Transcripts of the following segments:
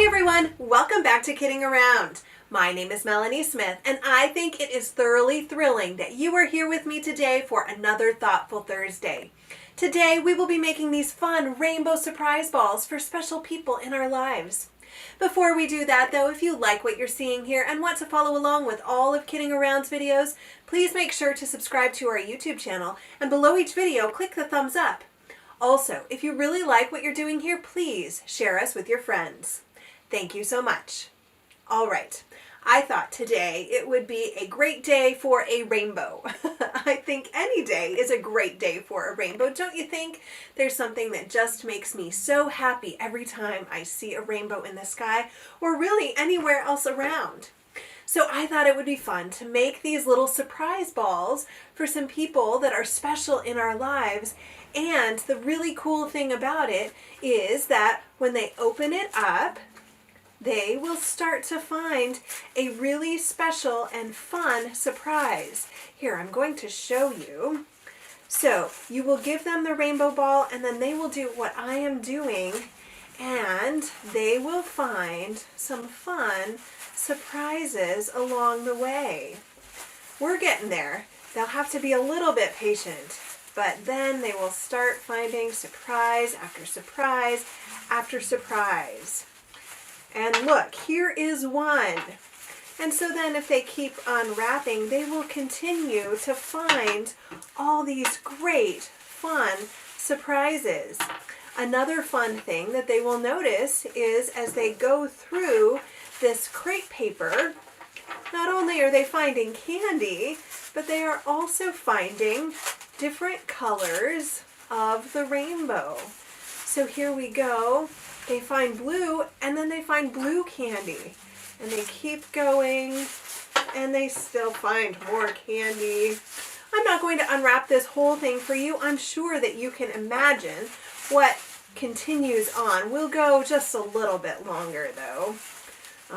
Hey everyone, welcome back to Kidding Around. My name is Melanie Smith, and I think it is thoroughly thrilling that you are here with me today for another Thoughtful Thursday. Today we will be making these fun rainbow surprise balls for special people in our lives. Before we do that though, if you like what you're seeing here and want to follow along with all of Kidding Around's videos, please make sure to subscribe to our YouTube channel, and below each video click the thumbs up. Also, if you really like what you're doing here, please share us with your friends. Thank you so much. All right, I thought today it would be a great day for a rainbow. I think any day is a great day for a rainbow, don't you think? There's something that just makes me so happy every time I see a rainbow in the sky, or really anywhere else around. So I thought it would be fun to make these little surprise balls for some people that are special in our lives. And the really cool thing about it is that when they open it up, they will start to find a really special and fun surprise. Here, I'm going to show you. So you will give them the rainbow ball, and then they will do what I am doing, and they will find some fun surprises along the way. We're getting there. They'll have to be a little bit patient, but then they will start finding surprise after surprise after surprise. And look, here is one. And so then if they keep unwrapping, they will continue to find all these great, fun surprises. Another fun thing that they will notice is as they go through this crepe paper, not only are they finding candy, but they are also finding different colors of the rainbow. So here we go. They find blue, and then they find blue candy. And they keep going, and they still find more candy. I'm not going to unwrap this whole thing for you. I'm sure that you can imagine what continues on. We'll go just a little bit longer, though.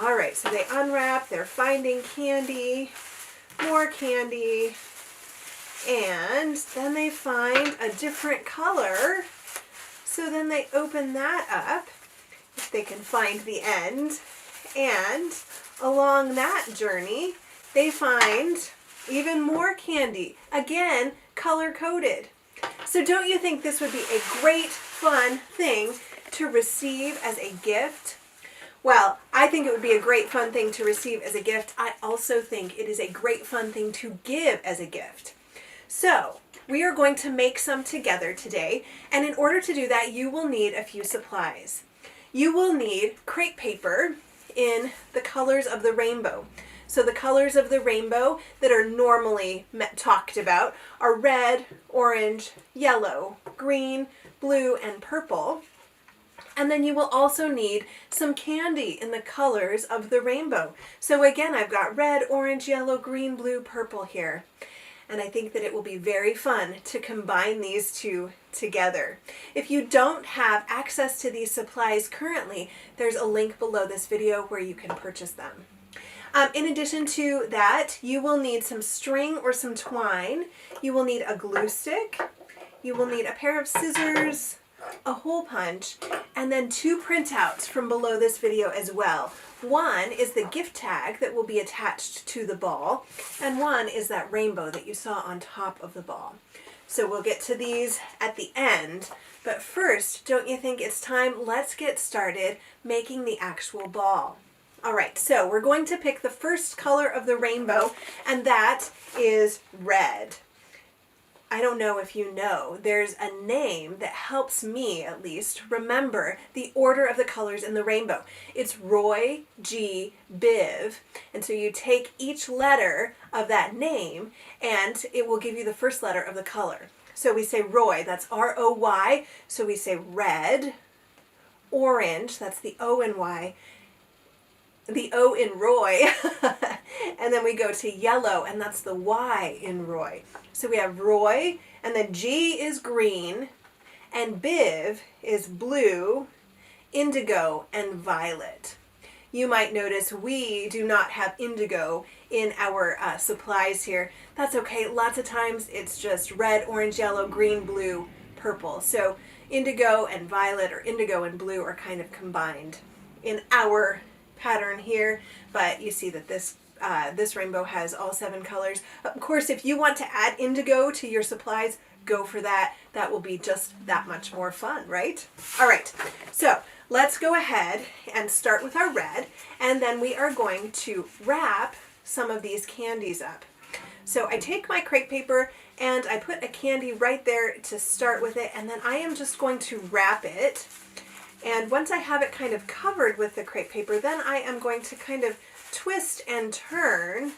All right, so they unwrap, they're finding candy, more candy, and then they find a different color. So then they open that up, if they can find the end, and along that journey, they find even more candy, again, color-coded. So don't you think this would be a great, fun thing to receive as a gift? Well, I think it would be a great, fun thing to receive as a gift. I also think it is a great, fun thing to give as a gift. So we are going to make some together today, and in order to do that, you will need a few supplies. You will need crepe paper in the colors of the rainbow. So the colors of the rainbow that are normally talked about are red, orange, yellow, green, blue, and purple. And then you will also need some candy in the colors of the rainbow. So again, I've got red, orange, yellow, green, blue, purple here. And I think that it will be very fun to combine these two together. If you don't have access to these supplies currently, there's a link below this video where you can purchase them. In addition to that, you will need some string or some twine. You will need a glue stick. You will need a pair of scissors, a hole punch, and then two printouts from below this video as well. One is the gift tag that will be attached to the ball, and one is that rainbow that you saw on top of the ball. So we'll get to these at the end, but first, don't you think it's time? Let's get started making the actual ball. All right, so we're going to pick the first color of the rainbow, and that is red. I don't know if you know, there's a name that helps me, at least, remember the order of the colors in the rainbow. It's Roy G. Biv. And so you take each letter of that name, and it will give you the first letter of the color. So we say Roy, that's R-O-Y, so we say red. Orange, that's the O in Y. The O in Roy, and then we go to yellow, and that's the Y in Roy. So we have Roy, and then G is green, and Biv is blue, indigo, and violet. You might notice we do not have indigo in our supplies here. That's okay. Lots of times it's just red, orange, yellow, green, blue, purple. So indigo and violet or indigo and blue are kind of combined. in our pattern here, but you see that this rainbow has all 7 colors. Of course, if you want to add indigo to your supplies, go for that. That will be just that much more fun, right? All right, so let's go ahead and start with our red, and then we are going to wrap some of these candies up. So I take my crepe paper and I put a candy right there to start with it, and then I am just going to wrap it. And once I have it kind of covered with the crepe paper, then I am going to kind of twist and turn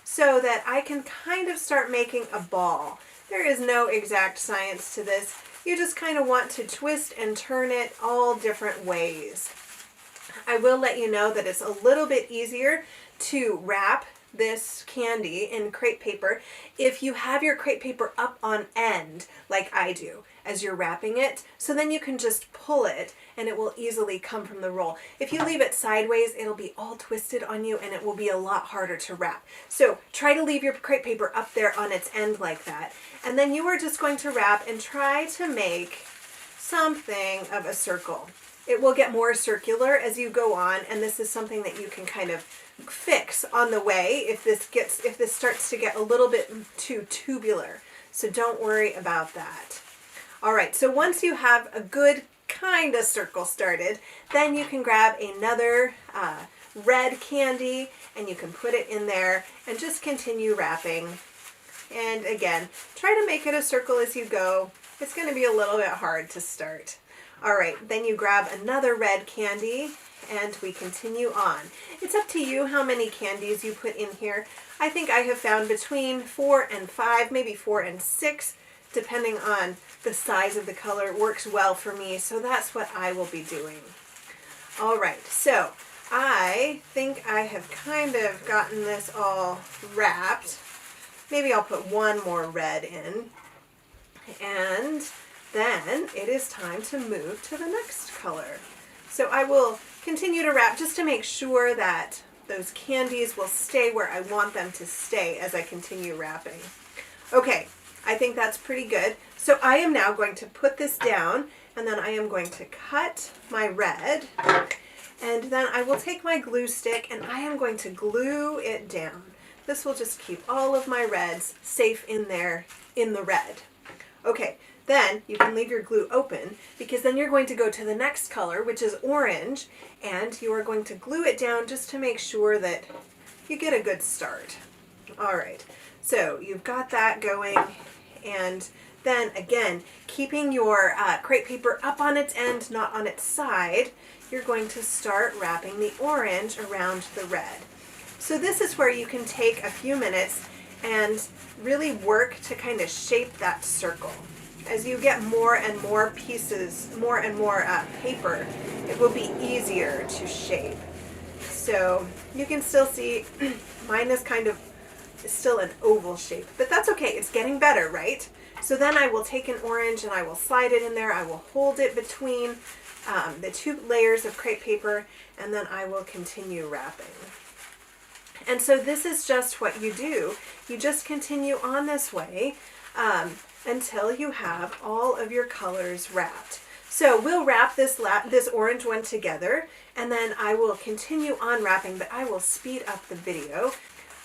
so that I can kind of start making a ball. There is no exact science to this. You just kind of want to twist and turn it all different ways. I will let you know that it's a little bit easier to wrap this candy in crepe paper if you have your crepe paper up on end like I do as you're wrapping it, so then you can just pull it and it will easily come from the roll. If you leave it sideways, it'll be all twisted on you and it will be a lot harder to wrap. So try to leave your crepe paper up there on its end like that, and then you are just going to wrap and try to make something of a circle. It will get more circular as you go on, and this is something that you can kind of fix on the way if this starts to get a little bit too tubular. So don't worry about that. All right, so once you have a good kind of circle started, then you can grab another red candy and you can put it in there and just continue wrapping. And again, try to make it a circle as you go. It's going to be a little bit hard to start. All right, then you grab another red candy and we continue on. It's up to you how many candies you put in here. I think I have found between 4 and 5, maybe 4 and 6, depending on the size of the color. It works well for me, so that's what I will be doing. All right, so I think I have kind of gotten this all wrapped. Maybe I'll put one more red in, and then it is time to move to the next color. So I will continue to wrap just to make sure that those candies will stay where I want them to stay as I continue wrapping. Okay, I think that's pretty good. So I am now going to put this down, and then I am going to cut my red, and then I will take my glue stick and I am going to glue it down. This will just keep all of my reds safe in there in the red. Okay, then you can leave your glue open because then you're going to go to the next color, which is orange, and you are going to glue it down just to make sure that you get a good start. All right, so you've got that going, and then again, keeping your crepe paper up on its end, not on its side, you're going to start wrapping the orange around the red. So this is where you can take a few minutes and really work to kind of shape that circle. As you get more and more pieces, more and more paper, it will be easier to shape. So you can still see mine is kind of still an oval shape, but that's okay. It's getting better, right? So then I will take an orange and I will slide it in there. I will hold it between the 2 layers of crepe paper, and then I will continue wrapping. And so this is just what you do. You just continue on this way until you have all of your colors wrapped. So we'll wrap this orange one together, and then I will continue on wrapping, but I will speed up the video.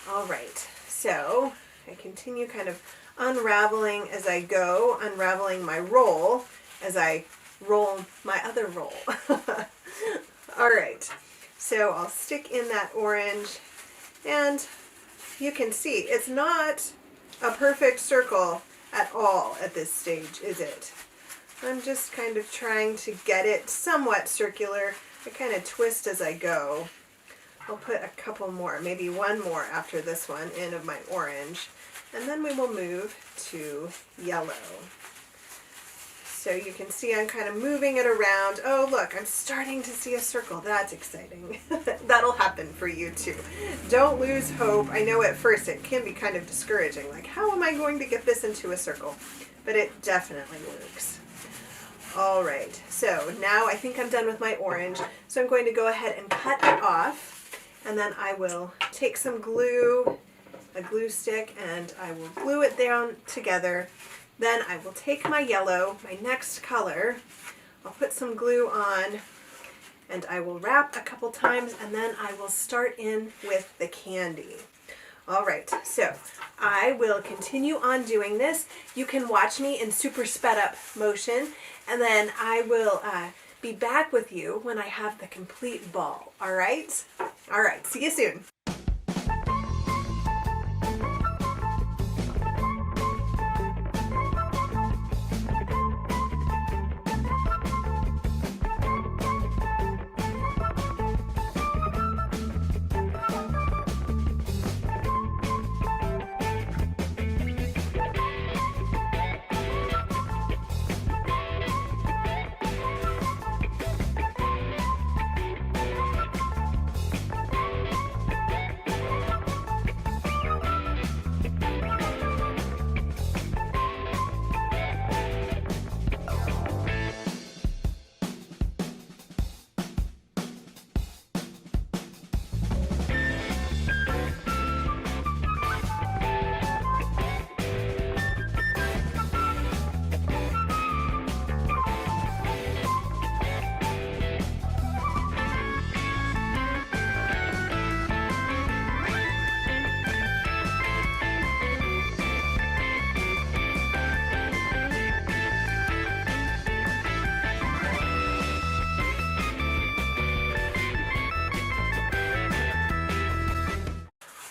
All right, so I continue kind of unraveling as I go, unraveling my roll as I roll my other roll. All right, so I'll stick in that orange, and you can see it's not a perfect circle at all at this stage, is it? I'm just kind of trying to get it somewhat circular. I kind of twist as I go. I'll put a couple more, maybe one more after this one in of my orange, and then we will move to yellow. So you can see I'm kind of moving it around. Oh, look, I'm starting to see a circle. That's exciting. That'll happen for you too. Don't lose hope. I know at first it can be kind of discouraging, like how am I going to get this into a circle? But it definitely works. All right, so now I think I'm done with my orange. So I'm going to go ahead and cut it off, and then I will take some glue, a glue stick, and I will glue it down together. Then I will take my yellow, my next color, I'll put some glue on, And I will wrap a couple times and then I will start in with the candy. All right, so I will continue on doing this. You can watch me in super sped up motion, and then I will be back with you when I have the complete ball. All right? All right, see you soon.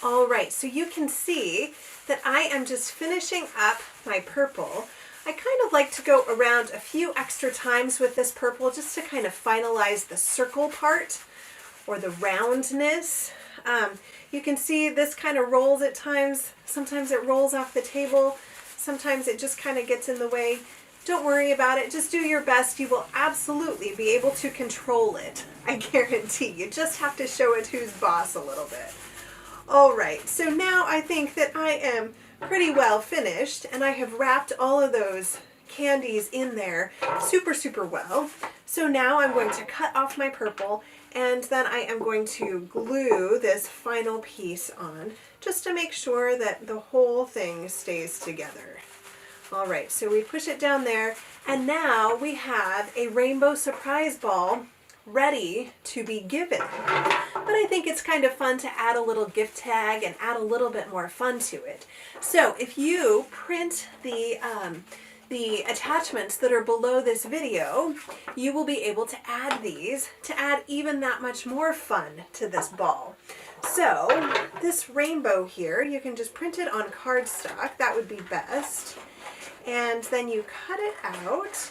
All right, so you can see that I am just finishing up my purple. I kind of like to go around a few extra times with this purple just to kind of finalize the circle part or the roundness. You can see this kind of rolls at times. Sometimes it rolls off the table. Sometimes it just kind of gets in the way. Don't worry about it. Just do your best. You will absolutely be able to control it. I guarantee. You just have to show it who's boss a little bit. All right, so now I think that I am pretty well finished, and I have wrapped all of those candies in there super, super well. So now I'm going to cut off my purple, and then I am going to glue this final piece on just to make sure that the whole thing stays together. All right, so we push it down there, and now we have a rainbow surprise ball ready to be given. But I think it's kind of fun to add a little gift tag and add a little bit more fun to it. So if you print the attachments that are below this video, you will be able to add these to add even that much more fun to this ball. So this rainbow here, you can just print it on cardstock. That would be best. And then you cut it out.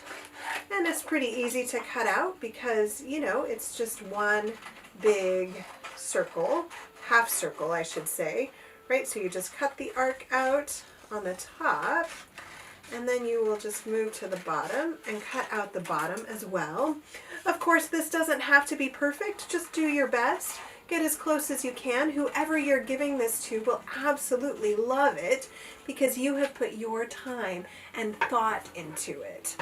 And it's pretty easy to cut out because, you know, it's just one big circle, half circle I should say, right? So you just cut the arc out on the top, and then you will just move to the bottom and cut out the bottom as well. Of course, this doesn't have to be perfect, just do your best. Get as close as you can. Whoever you're giving this to will absolutely love it because you have put your time and thought into it.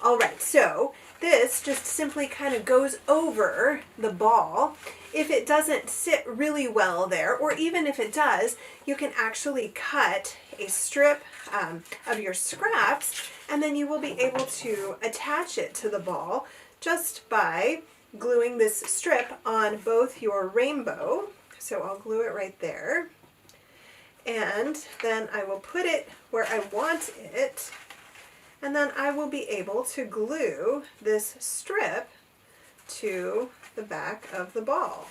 All right, so this just simply kind of goes over the ball. If it doesn't sit really well there, or even if it does, you can actually cut a strip of your scraps, and then you will be able to attach it to the ball just by gluing this strip on both your rainbow. So I'll glue it right there. And then I will put it where I want it. And then I will be able to glue this strip to the back of the ball.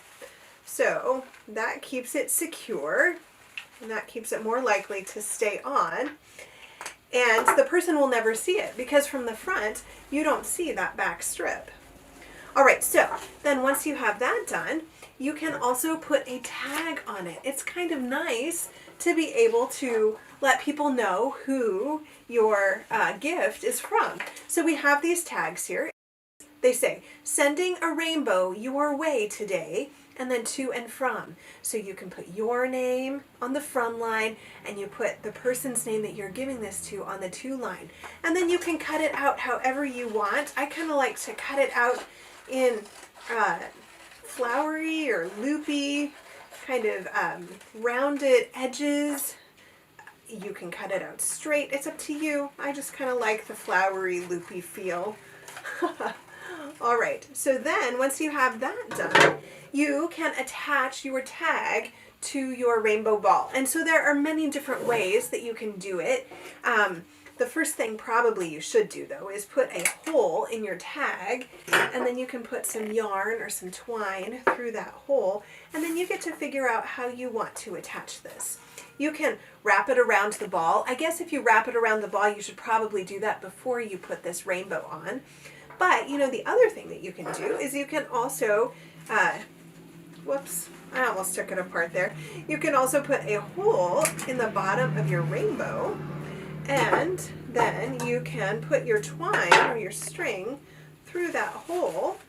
So that keeps it secure, and that keeps it more likely to stay on. And the person will never see it because from the front, you don't see that back strip. All right, so then once you have that done, you can also put a tag on it. It's kind of nice to be able to let people know who your gift is from. So we have these tags here. They say, sending a rainbow your way today, and then to and from. So you can put your name on the from line, and you put the person's name that you're giving this to on the to line. And then you can cut it out however you want. I kind of like to cut it out in flowery or loopy, kind of rounded edges. You can cut it out straight. It's up to you. I just kind of like the flowery, loopy feel. All right, so then once you have that done, you can attach your tag to your rainbow ball. And so there are many different ways that you can do it. The first thing probably you should do, though, is put a hole in your tag, and then you can put some yarn or some twine through that hole, and then you get to figure out how you want to attach this. You can wrap it around the ball. I guess if you wrap it around the ball, you should probably do that before you put this rainbow on. But, you know, the other thing that you can do is you can also, whoops, I almost took it apart there. You can also put a hole in the bottom of your rainbow, and then you can put your twine or your string through that hole,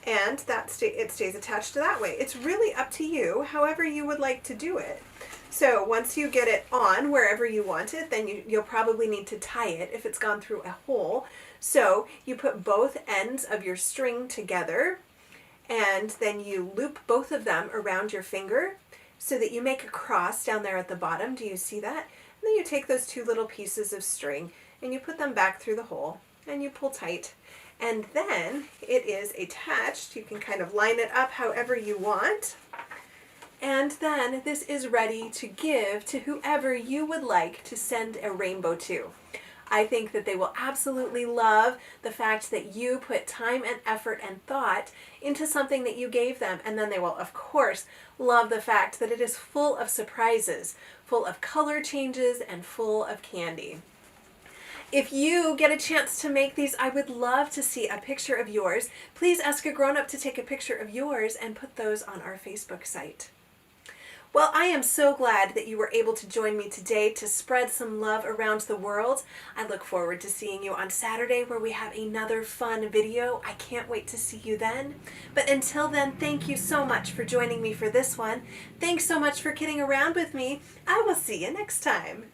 and it stays attached to that way. It's really up to you, however you would like to do it. So once you get it on wherever you want it, then you'll probably need to tie it if it's gone through a hole. So you put both ends of your string together, and then you loop both of them around your finger so that you make a cross down there at the bottom. Do you see that? And then you take those two little pieces of string and you put them back through the hole and you pull tight. And then it is attached. You can kind of line it up however you want. And then this is ready to give to whoever you would like to send a rainbow to. I think that they will absolutely love the fact that you put time and effort and thought into something that you gave them. And then they will, of course, love the fact that it is full of surprises, full of color changes, and full of candy. If you get a chance to make these, I would love to see a picture of yours. Please ask a grown-up to take a picture of yours and put those on our Facebook site. Well, I am so glad that you were able to join me today to spread some love around the world. I look forward to seeing you on Saturday where we have another fun video. I can't wait to see you then. But until then, thank you so much for joining me for this one. Thanks so much for kidding around with me. I will see you next time.